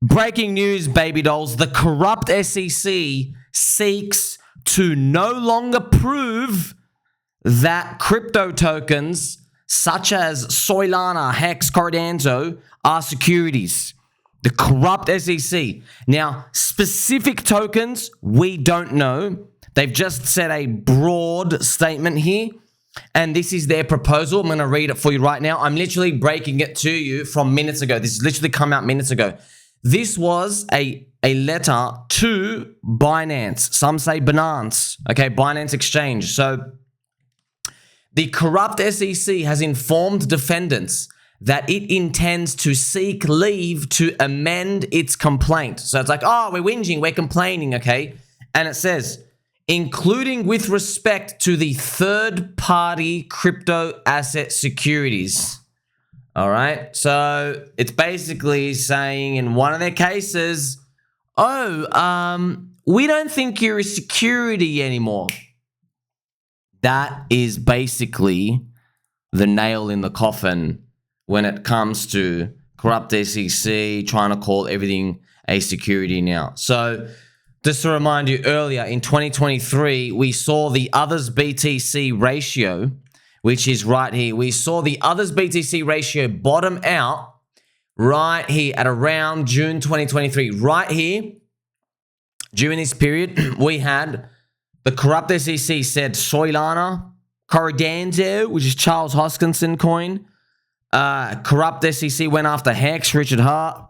Breaking news, baby dolls. The corrupt SEC seeks to no longer prove that crypto tokens such as Solana, Hex, Cardano are securities. The corrupt SEC. Now, specific tokens, we don't know. They've just said a broad statement here, and this is their proposal. I'm going to read it for you right now. I'm literally breaking it to you from minutes ago. This has literally come out minutes ago. This was a letter to Binance. Some say Binance. Okay, Binance Exchange. So the corrupt SEC has informed defendants that it intends to seek leave to amend its complaint. So it's like, oh, we're whinging, we're complaining, okay? And it says, including with respect to the third-party crypto asset securities. All right? So it's basically saying in one of their cases, oh, we don't think you're a security anymore. That is basically the nail in the coffin when it comes to corrupt SEC trying to call everything a security now. So just to remind you, earlier in 2023, we saw the others BTC ratio, which is right here. We saw the others BTC ratio bottom out right here at around June 2023. Right here, during this period, we had the corrupt SEC said Solana, Cardano, which is Charles Hoskinson coin. Corrupt SEC went after Hex, Richard Hart.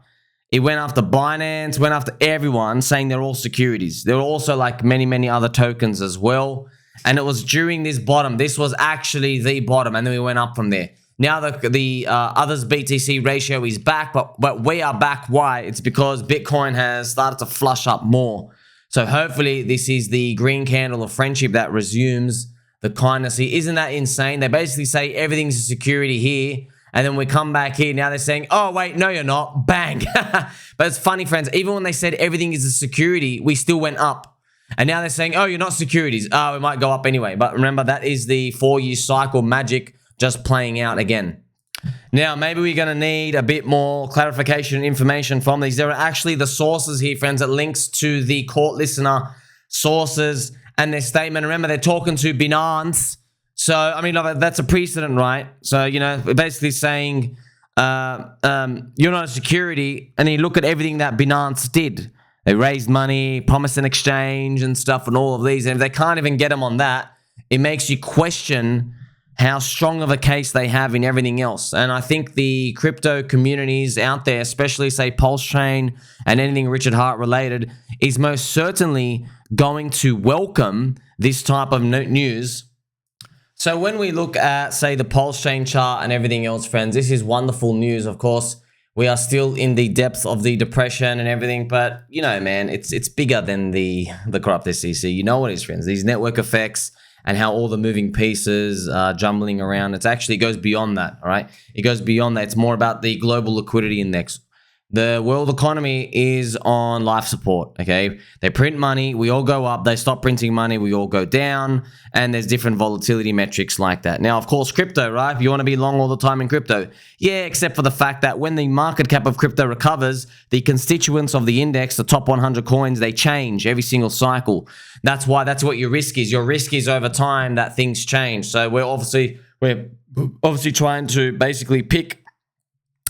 It went after Binance, went after everyone, saying they're all securities. There were also like many, many other tokens as well. And it was during this bottom. This was actually the bottom, and then we went up from there. Now the others BTC ratio is back, but we are back. Why? It's because Bitcoin has started to flush up more. So hopefully this is the green candle of friendship that resumes the kindness here. Isn't that insane? They basically say everything's a security here. And then we come back here. Now they're saying, oh, wait, no, you're not. Bang. But it's funny, friends. Even when they said everything is a security, we still went up. And now they're saying, oh, you're not securities. Oh, we might go up anyway. But remember, that is the 4-year cycle magic just playing out again. Now, maybe we're going to need a bit more clarification and information from these. There are actually the sources here, friends, that links to the court listener sources and their statement. Remember, they're talking to Binance. So, I mean, that's a precedent, right? So, you know, basically saying you're not a security, and you look at everything that Binance did. They raised money, promised an exchange and stuff and all of these. And if they can't even get them on that, it makes you question how strong of a case they have in everything else. And I think the crypto communities out there, especially, say, PulseChain and anything Richard Hart related, is most certainly going to welcome this type of news. So when we look at, say, the PulseChain chart and everything else, friends, this is wonderful news. Of course, we are still in the depths of the depression and everything, but, you know, man, it's bigger than the corrupt SEC. You know what it is, friends. These network effects and how all the moving pieces are jumbling around. It goes beyond that, all right? It goes beyond that. It's more about the global liquidity index. The world economy is on life support, okay? They print money, we all go up. They stop printing money, we all go down. And there's different volatility metrics like that. Now, of course, crypto, right? If you want to be long all the time in crypto. Yeah, except for the fact that when the market cap of crypto recovers, the constituents of the index, the top 100 coins, they change every single cycle. That's what your risk is. Your risk is over time that things change. So we're obviously trying to basically pick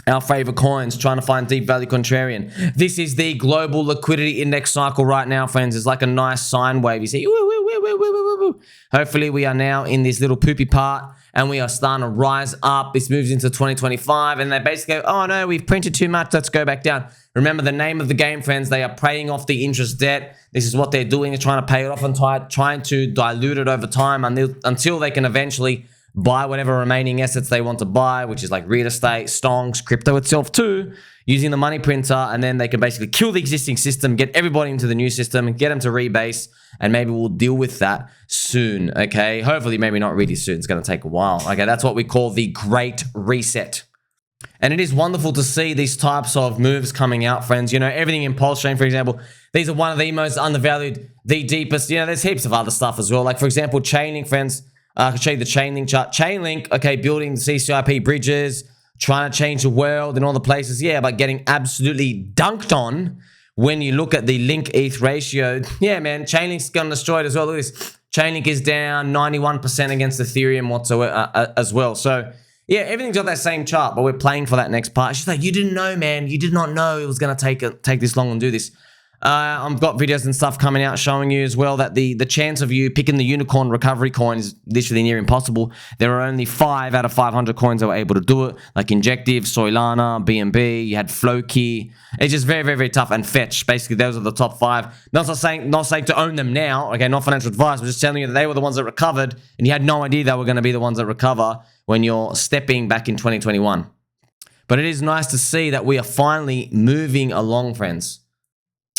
our favorite coins, trying to find deep value contrarian. This is the global liquidity index cycle right now, friends. It's like a nice sine wave. You see, woo, woo, woo, woo, woo, woo. Hopefully we are now in this little poopy part and we are starting to rise up. This moves into 2025 and they basically go, oh no, we've printed too much. Let's go back down. Remember the name of the game, friends. They are paying off the interest debt. This is what they're doing. They're trying to pay it off and trying to dilute it over time until they can eventually buy whatever remaining assets they want to buy, which is like real estate, stonks, crypto itself too, using the money printer, and then they can basically kill the existing system, get everybody into the new system, and get them to rebase, and maybe we'll deal with that soon, okay? Hopefully, maybe not really soon. It's going to take a while, okay? That's what we call the Great Reset. And it is wonderful to see these types of moves coming out, friends. You know, everything in PulseChain, for example, these are one of the most undervalued, the deepest. You know, there's heaps of other stuff as well. Like, for example, ChainLink, friends. I can show you the ChainLink chart. ChainLink, okay, building CCIP bridges, trying to change the world in all the places. Yeah, but getting absolutely dunked on when you look at the link ETH ratio. Yeah, man, Chainlink's gonna destroy it as well. Look at this. Chainlink is down 91% against Ethereum whatsoever as well. So yeah, everything's got that same chart, but we're playing for that next part. She's like, you didn't know, man. You did not know it was gonna take this long and do this. I've got videos and stuff coming out showing you as well that the chance of you picking the unicorn recovery coin is literally near impossible. There are only 5 out of 500 coins that were able to do it, like Injective, Solana, BNB. You had Floki. It's just very, very, very tough. And Fetch. Basically, those are the top 5. Not saying to own them now. Okay, not financial advice. I'm just telling you that they were the ones that recovered, and you had no idea they were going to be the ones that recover when you're stepping back in 2021. But it is nice to see that we are finally moving along, friends.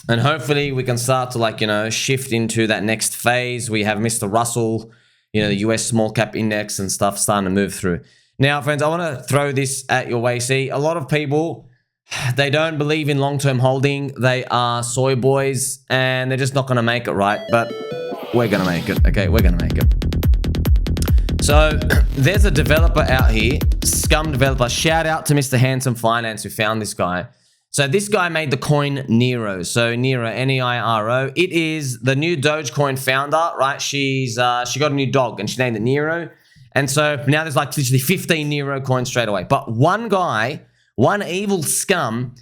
And hopefully we can start to, like, you know, shift into that next phase. We have Mr. Russell, you know, the US small cap index and stuff starting to move through. Now, friends, I want to throw this at your way. See, a lot of people, they don't believe in long-term holding. They are soy boys and they're just not going to make it, right? But we're going to make it, okay? We're going to make it. So there's a developer out here, Scum Developer. Shout out to Mr. Handsome Finance who found this guy. So this guy made the coin NEIRO. So NEIRO, N-E-I-R-O. It is the new Dogecoin founder, right? She got a new dog and she named it NEIRO. And so now there's like literally 15 NEIRO coins straight away. But one guy, one evil scum,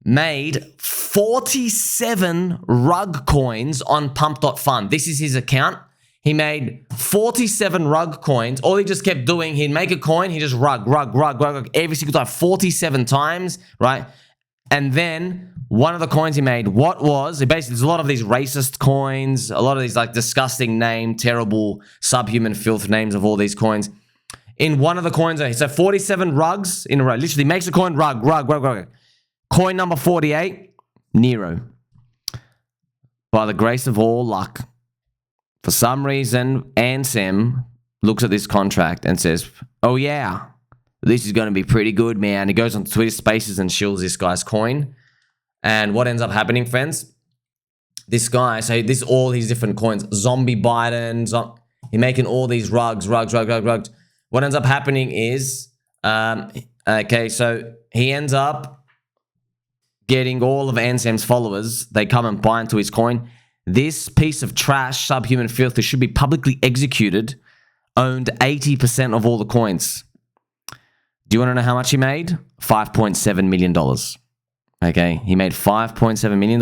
made 47 rug coins on pump.fun. This is his account. He made 47 rug coins. All he just kept doing, he'd make a coin, he just rug every single time, 47 times, right? And then one of the coins he made, basically there's a lot of these racist coins, a lot of these like disgusting name, terrible subhuman filth names of all these coins. In one of the coins, so 47 rugs in a row, literally makes a coin, rug. Coin number 48, NEIRO. By the grace of all luck, for some reason, Ansem looks at this contract and says, oh yeah, this is going to be pretty good, man. He goes on Twitter Spaces and shills this guy's coin. And what ends up happening, friends? This guy, so this all these different coins. Zombie Biden. He's making all these rugs. What ends up happening is, okay, so he ends up getting all of Ansem's followers. They come and buy into his coin. This piece of trash, subhuman filth, that should be publicly executed, owned 80% of all the coins. Do you want to know how much he made? $5.7 million. Okay, he made $5.7 million.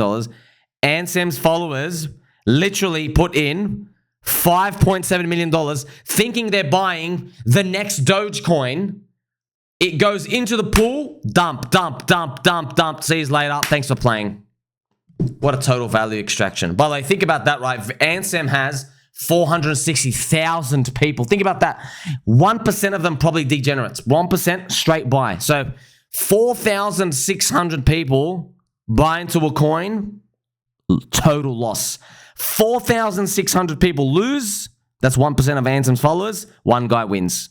Ansem's followers literally put in $5.7 million thinking they're buying the next Dogecoin. It goes into the pool, dump. See you later. Thanks for playing. What a total value extraction. By the way, think about that, right? Ansem has 460,000 people. Think about that. 1% of them probably degenerates. 1% straight buy. So 4,600 people buy into a coin, total loss. 4,600 people lose. That's 1% of Ansem's followers. One guy wins.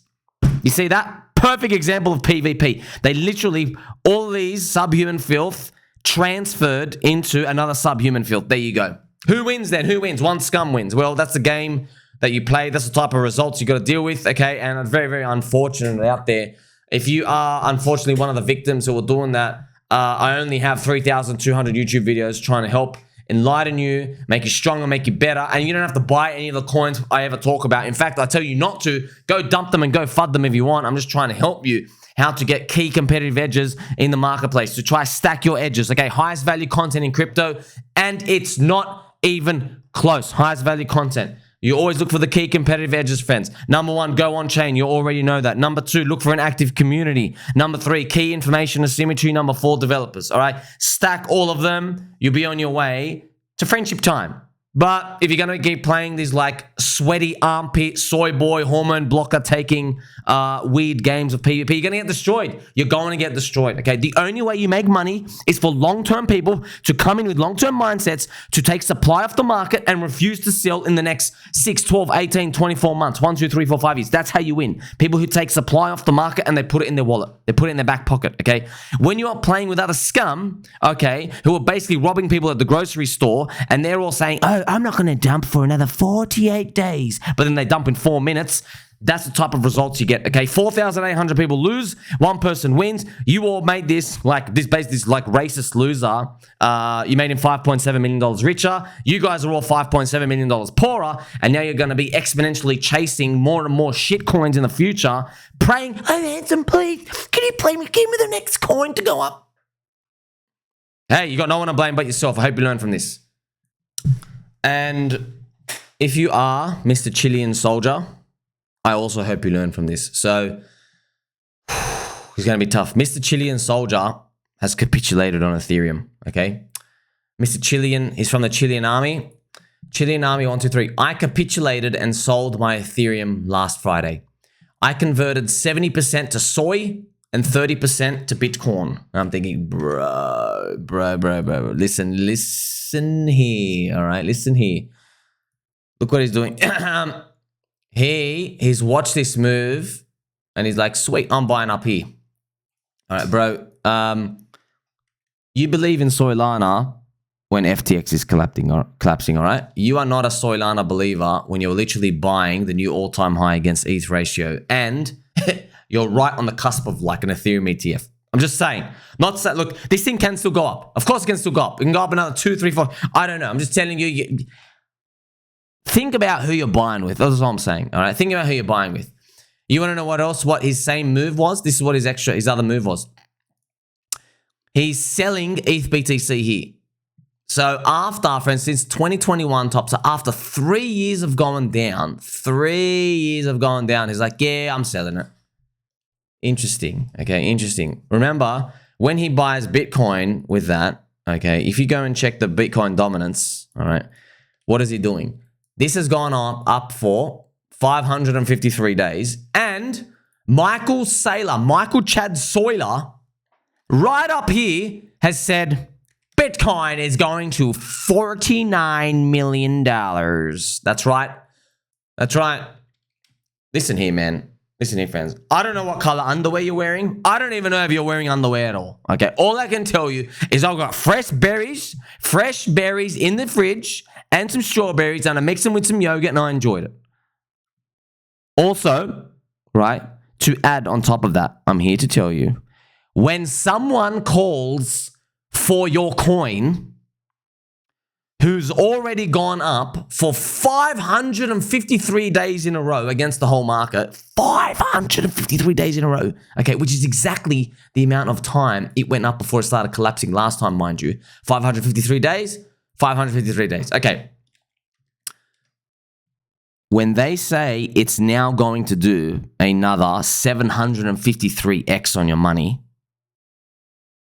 You see that? Perfect example of PvP. They literally, all these subhuman filth transferred into another subhuman filth. There you go. Who wins then? Who wins? One scum wins. Well, that's the game that you play. That's the type of results you got to deal with, okay? And it's very, very unfortunate out there. If you are, unfortunately, one of the victims who are doing that, I only have 3,200 YouTube videos trying to help enlighten you, make you stronger, make you better, and you don't have to buy any of the coins I ever talk about. In fact, I tell you not to. Go dump them and go FUD them if you want. I'm just trying to help you how to get key competitive edges in the marketplace, to try stack your edges, okay? Highest value content in crypto, and it's not even close. Highest value content. You always look for the key competitive edges, friends. Number 1, go on chain. You already know that. Number 2, look for an active community. Number 3, key information asymmetry. Number 4, developers, all right? Stack all of them. You'll be on your way to friendship time. But if you're going to keep playing these like sweaty armpit, soy boy, hormone blocker taking weird games of PvP, you're going to get destroyed. You're going to get destroyed, okay? The only way you make money is for long-term people to come in with long-term mindsets, to take supply off the market and refuse to sell in the next 6, 12, 18, 24 months, 1, 2, 3, 4, 5 years. That's how you win. People who take supply off the market and they put it in their wallet. They put it in their back pocket, okay? When you are playing with other scum, okay, who are basically robbing people at the grocery store and they're all saying, oh, I'm not going to dump for another 48 days. But then they dump in 4 minutes. That's the type of results you get. Okay, 4,800 people lose, 1 person wins. You all made this like racist loser. You made him $5.7 million richer. You guys are all $5.7 million poorer, and now you're going to be exponentially chasing more and more shit coins in the future, praying, "Oh, Ansem, please, can you give me the next coin to go up?" Hey, you got no one to blame but yourself. I hope you learn from this. And if you are Mr. Chilean soldier, I also hope you learn from this. So, it's going to be tough. Mr. Chilean soldier has capitulated on Ethereum, okay? Mr. Chilean is from the Chilean army. Chilean army 1, 2, 3. I capitulated and sold my Ethereum last Friday. I converted 70% to soy and 30% to Bitcoin. And I'm thinking, bro. Listen here, all right? Listen here. Look what he's doing. He's watched this move and he's like, sweet, I'm buying up here. All right, bro. You believe in Solana when FTX is collapsing, all right? You are not a Solana believer when you're literally buying the new all-time high against ETH ratio, and you're right on the cusp of like an Ethereum ETF. I'm just saying. Not say, look, this thing can still go up. Of course it can still go up. It can go up another 2, 3, 4. I don't know. I'm just telling you. Think about who you're buying with. That's all I'm saying. All right. Think about who you're buying with. You want to know what else? What his same move was? This is what his other move was. He's selling ETH BTC here. So after, for instance, 2021 tops, so after 3 years of going down, he's like, yeah, I'm selling it. Interesting. Okay. Interesting. Remember, when he buys Bitcoin with that, okay, if you go and check the Bitcoin dominance, all right, what is he doing? This has gone up for 553 days. And Michael Chad Saylor, right up here, has said Bitcoin is going to $49 million. That's right. That's right. Listen here, man. Listen here, friends. I don't know what color underwear you're wearing. I don't even know if you're wearing underwear at all. Okay. All I can tell you is I've got fresh berries in the fridge, and some strawberries, and I mixed them with some yogurt, and I enjoyed it. Also, right, to add on top of that, I'm here to tell you, when someone calls for your coin who's already gone up for 553 days in a row against the whole market, 553 days in a row, okay, which is exactly the amount of time it went up before it started collapsing last time, mind you, 553 days, 553 days. Okay. When they say it's now going to do another 753x on your money,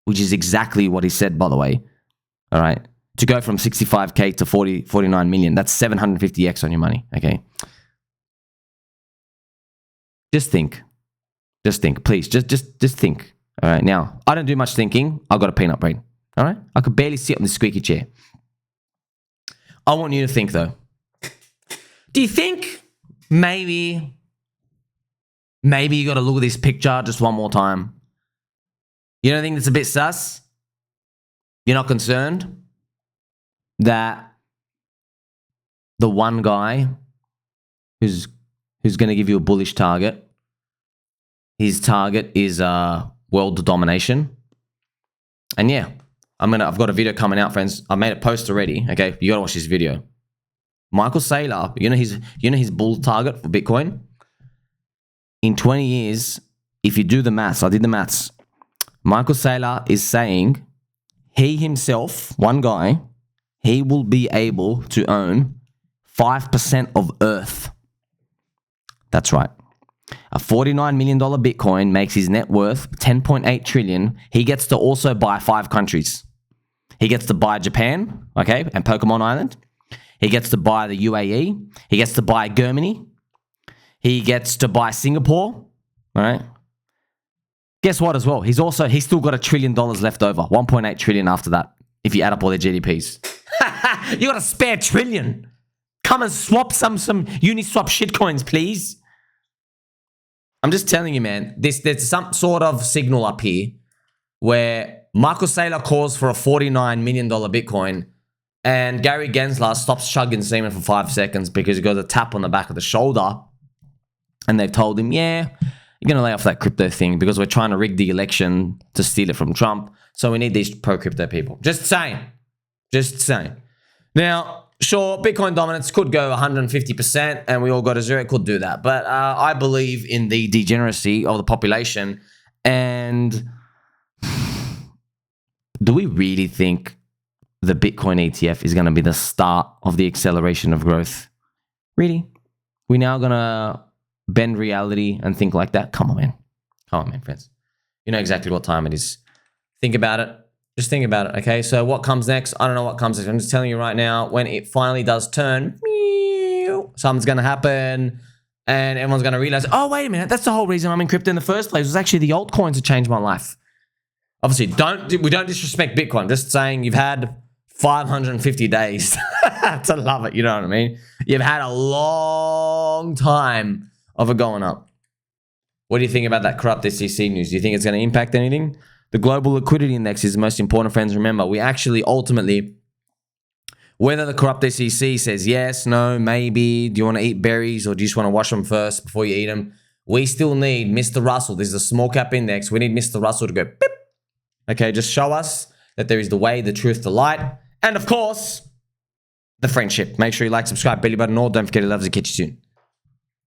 which is exactly what he said, by the way, all right, to go from 65K to 49 million, that's 750x on your money, okay? Just think, please, just think, all right? Now, I don't do much thinking. I've got a peanut brain, all right? I could barely sit on this squeaky chair. I want you to think, though. Do you think maybe you got to look at this picture just one more time? You don't think it's a bit sus? You're not concerned that the one guy who's going to give you a bullish target, his target is world domination? And yeah, I've got a video coming out, friends. I made a post already. Okay, you got to watch this video. Michael Saylor, you know his bull target for Bitcoin? In 20 years, if you do the maths, I did the maths, Michael Saylor is saying he himself, one guy, he will be able to own 5% of Earth. That's right. A $49 million Bitcoin makes his net worth $10.8 trillion. He gets to also buy 5 countries. He gets to buy Japan, okay, and Pokemon Island. He gets to buy the UAE. He gets to buy Germany. He gets to buy Singapore. All right. Guess what as well? He's still got $1 trillion left over. 1.8 trillion after that, if you add up all their GDPs. You got a spare trillion. Come and swap some Uniswap shitcoins, please. I'm just telling you, man, there's some sort of signal up here where Michael Saylor calls for a $49 million Bitcoin. And Gary Gensler stops chugging semen for 5 seconds because he got a tap on the back of the shoulder. And they've told him, yeah, you're going to lay off that crypto thing because we're trying to rig the election to steal it from Trump. So we need these pro-crypto people. Just saying. Just saying. Now, sure, Bitcoin dominance could go 150% and we all go to zero. It could do that. But I believe in the degeneracy of the population. And do we really think the Bitcoin ETF is going to be the start of the acceleration of growth? Really? We're now going to bend reality and think like that? Come on, man. Come on, man, friends. You know exactly what time it is. Think about it. Just think about it, okay? So what comes next? I don't know what comes next. I'm just telling you right now, when it finally does turn, something's going to happen and everyone's going to realize, oh, wait a minute. That's the whole reason I'm in crypto in the first place. It was actually the altcoins that changed my life. Obviously, we don't disrespect Bitcoin. Just saying you've had 550 days to love it. You know what I mean? You've had a long time of it going up. What do you think about that corrupt SEC news? Do you think it's going to impact anything? The global liquidity index is the most important, friends. Remember, we actually ultimately, whether the corrupt SEC says yes, no, maybe, do you want to eat berries or do you just want to wash them first before you eat them? We still need Mr. Russell. This is a small cap index. We need Mr. Russell to go beep. Okay, just show us that there is the way, the truth, the light, and of course, the friendship. Make sure you like, subscribe, belly button, all. Don't forget to love to catch you soon.